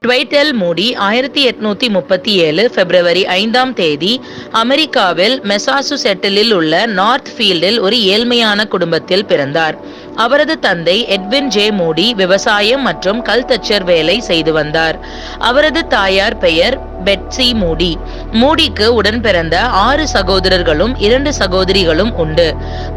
Dwight L மூடி 1837 பிப்ரவரி 5ஆம் தேதி அமெரிக்காவில் மெசாசுசெட்டிலில் உள்ள நார்த் ஃபீல்டில் ஒரு ஏழ்மையான குடும்பத்தில் பிறந்தார். அவரது தந்தை எட்வின் ஜே மூடி விவசாயம் மற்றும் கல்தச்சர் வேலை செய்து வந்தார். அவரது தாயார் பெயர் பெட்சி மூடி. மூடிக்கு உடன் பிறந்த 6 சகோதரர்களும் 2 சகோதரிகளும் உண்டு.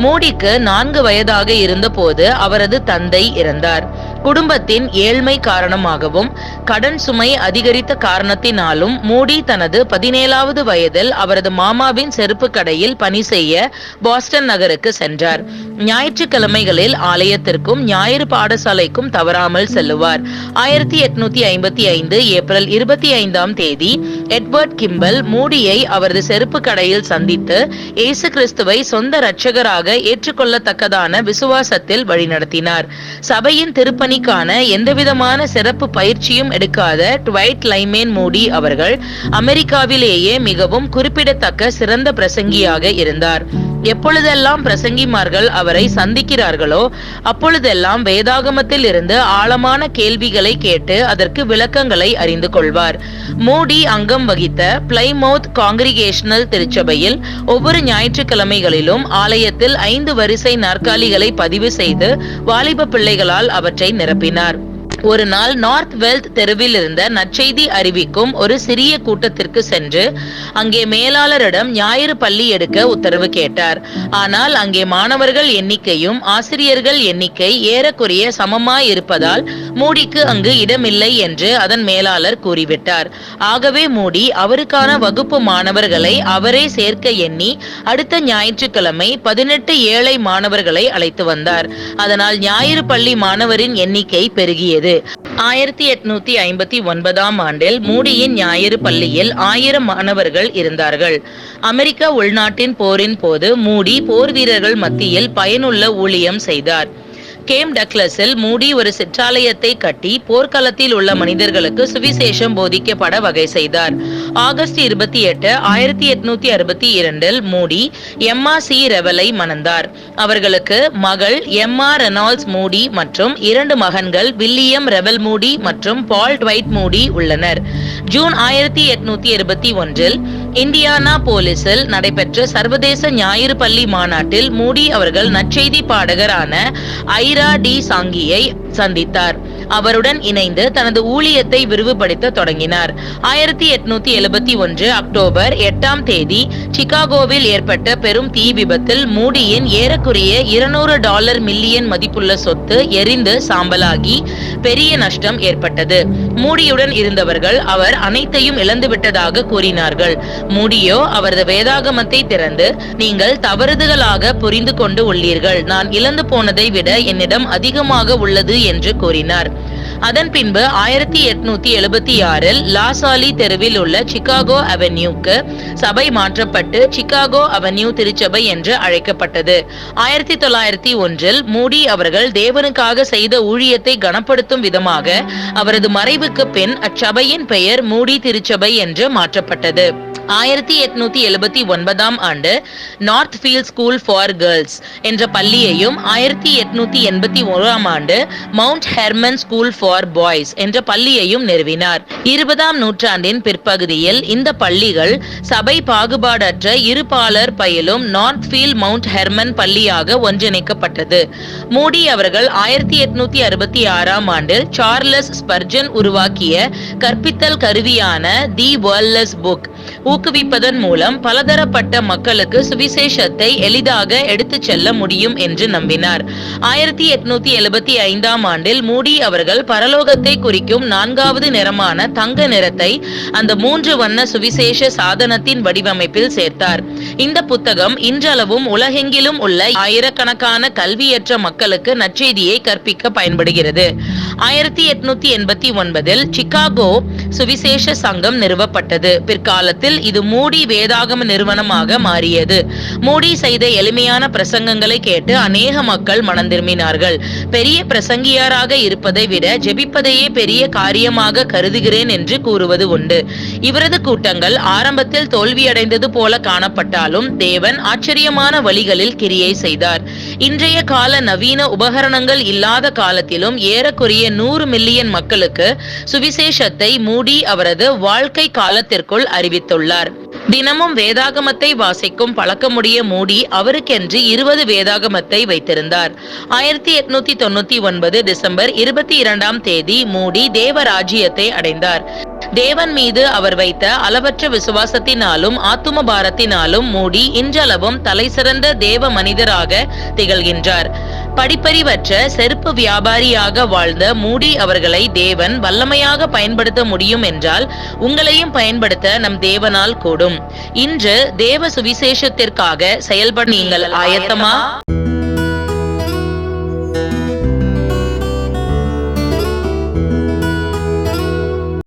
மூடிக்கு 4 வயதாக இருந்தபோது அவரது தந்தை இறந்தார். குடும்பத்தின் ஏழ்மை காரணமாகவும் கடன் சுமை அதிகரித்த காரணத்தினாலும் மூடி தனது 17வது வயதில் அவரது மாமாவின் செருப்பு கடையில் பணி செய்ய பாஸ்டன் நகருக்கு சென்றார். ஞாயிற்றுக்கிழமைகளில் ஆலயத்திற்கும் ஞாயிறு பாடசாலைக்கும் தவறாமல் செல்லுவார். 1855 ஏப்ரல் 25ஆம் தேதி எட்வர்ட் கிம்பல் மூடியை அவரது செருப்பு கடையில் சந்தித்து இயேசு கிறிஸ்துவை சொந்த இரட்சகராக ஏற்றுக்கொள்ளத்தக்கதான விசுவாசத்தில் வழிநடத்தினார். சபையின் திருப்பணிக்கான எந்தவிதமான சிறப்பு பயிற்சியும் எடுக்காத ட்வைட் லைமேன் மூடி அவர்கள் அமெரிக்காவிலேயே மிகவும் குறிப்பிடத்தக்க சிறந்த பிரசங்கியாக இருந்தார். எப்பொழுதெல்லாம் பிரசங்கிமார்கள் அவரை சந்திக்கிறார்களோ அப்பொழுதெல்லாம் வேதாகமத்தில் இருந்து ஆழமான கேள்விகளை கேட்டு அதற்கு விளக்கங்களை அறிந்து கொள்வார். மூடி அங்கம் வகித்த பிளைமவுத் காங்கிரிகேஷனல் திருச்சபையில் ஒவ்வொரு ஞாயிற்றுக்கிழமைகளிலும் ஆலயத்தில் 5 வரிசை நாற்காலிகளை பதிவு செய்து வாலிப பிள்ளைகளால் அவற்றை நிரப்பினார். ஒரு நாள் நார்த் வெல்த் தெருவில் இருந்த நற்செய்தி அறிவிக்கும் ஒரு சிறிய கூட்டத்திற்கு சென்று அங்கே மேலாளரிடம் ஞாயிறு பள்ளி எடுக்க உத்தரவு கேட்டார். ஆனால் அங்கே மாணவர்கள் எண்ணிக்கையும் ஆசிரியர்கள் எண்ணிக்கை ஏறக்குறைய சமமாய் இருப்பதால் மூடிக்கு அங்கு இடமில்லை என்று அதன் மேலாளர் கூறிவிட்டார். ஆகவே மூடி அவருக்கான வகுப்பு மாணவர்களை அவரே சேர்க்க எண்ணி அடுத்த ஞாயிற்றுக்கிழமை 18 ஏழை மாணவர்களை அழைத்து வந்தார். அதனால் ஞாயிறு பள்ளி மாணவரின் எண்ணிக்கை பெருகியது. 1859ஆம் ஆண்டில் மூடியின் ஞாயிறு பள்ளியில் 1000 மாணவர்கள் இருந்தார்கள். அமெரிக்க உள்நாட்டின் போரின் போது மூடி போர் வீரர்கள் மத்தியில் பயனுள்ள ஊழியம் செய்தார். கேம் டக்லஸில் மூடி ஒரு சிற்றாலயத்தை கட்டி போர்க்களத்தில் உள்ள மனிதர்களுக்கு சுவிசேஷம் போதிக்கப்பட வகை செய்தார். ஆகஸ்ட் 28, 1862 மூடி எம்மா சி ரெவலை மணந்தார். அவர்களுக்கு மகள் எம்மா ரெனால்ட்ஸ் மூடி மற்றும் 2 மகன்கள் வில்லியம் ரெவல் மூடி மற்றும் பால் ட்வைட் மூடி உள்ளனர். ஜூன் 1861 இந்தியானா போலிஸில் நடைபெற்ற சர்வதேச ஞாயிறு பள்ளி மாநாட்டில் மூடி அவர்கள் நற்செய்தி பாடகரான ஐரா டி சாங்கியை சந்தித்தார். அவருடன் இணைந்து தனது ஊழியத்தை விரிவுபடுத்த தொடங்கினார். 1871 அக்டோபர் 8ஆம் தேதி சிகாகோவில் ஏற்பட்ட பெரும் தீ விபத்தில் மூடியின் ஏறக்குறைய $200 மில்லியன் மதிப்புள்ள சொத்து எரிந்து சாம்பலாகி பெரிய நஷ்டம் ஏற்பட்டது. மூடியுடன் இருந்தவர்கள் அவர் அனைத்தையும் இழந்துவிட்டதாக கூறினார்கள். மூடியோ அவரது வேதாகமத்தை திறந்து, நீங்கள் தவறுதலாக புரிந்து கொண்டு உள்ளீர்கள், நான் இழந்து போனதை விட என்னிடம் அதிகமாக உள்ளது என்று கூறினார். அதன் பின்பு 1876 லாசாலி தெருவில் உள்ள சிகாகோ அவென்யூக்கு சபை மாற்றப்பட்டு சிகாகோ அவென்யூ திருச்சபை என்று அழைக்கப்பட்டது. 1901 மூடி அவர்கள் தேவனுக்காக செய்த ஊழியத்தை கனப்படுத்தும் விதமாக அவரது மறைவுக்கு பின் அச்சபையின் பெயர் மூடி திருச்சபை என்று மாற்றப்பட்டது. 1879ஆம் ஆண்டு Northfield school for girls என்ற பள்ளியையும் 1881ஆம் ஆண்டு Mount Hermon school for boys என்ற பள்ளியையும் நிறுவினார். 20ஆம் நூற்றாண்டின் பிற்பகுதியில் இந்த பள்ளிகள் சபை பாகுபாடற்ற இருபாலர் பயிலும் நார்த் ஃபீல்ட் மவுண்ட் ஹெர்மன் பள்ளியாக ஒன்றிணைக்கப்பட்டது. மூடி அவர்கள் 1866ஆம் ஆண்டில் சார்லஸ் ஸ்பர்ஜன் உருவாக்கிய கற்பித்தல் கருவியான தி வேர்ல்ட்லெஸ் புக் ஊக்குவிப்பதன் மூலம் பலதரப்பட்ட மக்களுக்கு சுவிசேஷத்தை எளிதாக எடுத்துச் செல்ல முடியும் என்று நம்பினார். 1875ஆம் ஆண்டில் மூடி அவர்கள் பரலோகத்தை குறிக்கும் 4வது நிறமான தங்க நிறத்தை அந்த 3 வண்ண சுவிசேஷ சாதனத்தின் வடிவமைப்பில் சேர்த்தார். இந்த புத்தகம் இன்றளவும் உலகெங்கிலும் உள்ள ஆயிரக்கணக்கான கல்வியற்ற மக்களுக்கு நற்செய்தியை கற்பிக்க பயன்படுகிறது. 1889 சிகாகோ சுவிசேஷ சங்கம் நிறுவப்பட்டது. பிற்காலத்தில் இது மூடி வேதாகம நிறுவனமாக மாறியது. மூடி செய்த எளிமையான பிரசங்கங்களை கேட்டு அநேக மக்கள் மனம் திரும்பினார்கள். பெரிய பிரசங்கியாராக இருப்பதை விட ஜெபிப்பதையே பெரிய காரியமாக கருதுகிறேன் என்று கூறுவது உண்டு. இவரது கூட்டங்கள் ஆரம்பத்தில் தோல்வியடைந்தது போல காணப்பட்டாலும் தேவன் ஆச்சரியமான வழிகளில் கிரியை செய்தார். இன்றைய கால நவீன உபகரணங்கள் இல்லாத காலத்திலும் ஏறக்குறைய 100 மில்லியன் மக்களுக்கு சுவிசேஷத்தை மூடி அவரது வாழ்க்கை காலத்திற்குள் அறிவித்துள்ளார். தினமும் வேதாகமத்தை வாசிக்கும் பழக்கமுடைய மூடி அவருக்கென்று 20 வேதாகமத்தை வைத்திருந்தார். 1899 டிசம்பர் 22ஆம் தேதி மூடி தேவராஜ்யத்தை அடைந்தார். தேவன் மீது அவர் வைத்த அளவற்ற விசுவாசத்தினாலும் ஆத்தும பாரத்தினாலும் மூடி இன்றளவும் தலைசிறந்த தேவ மனிதராக திகழ்கின்றார். படிப்பறிவற்ற செருப்பு வியாபாரியாக வாழ்ந்த மூடி அவர்களை தேவன் வல்லமையாக பயன்படுத்த முடியும் என்றால் உங்களையும் பயன்படுத்த நம் தேவனால் கூடும். இன்று தேவ சுவிசேஷத்திற்காக செயல்பட நீங்கள் ஆயத்தமா?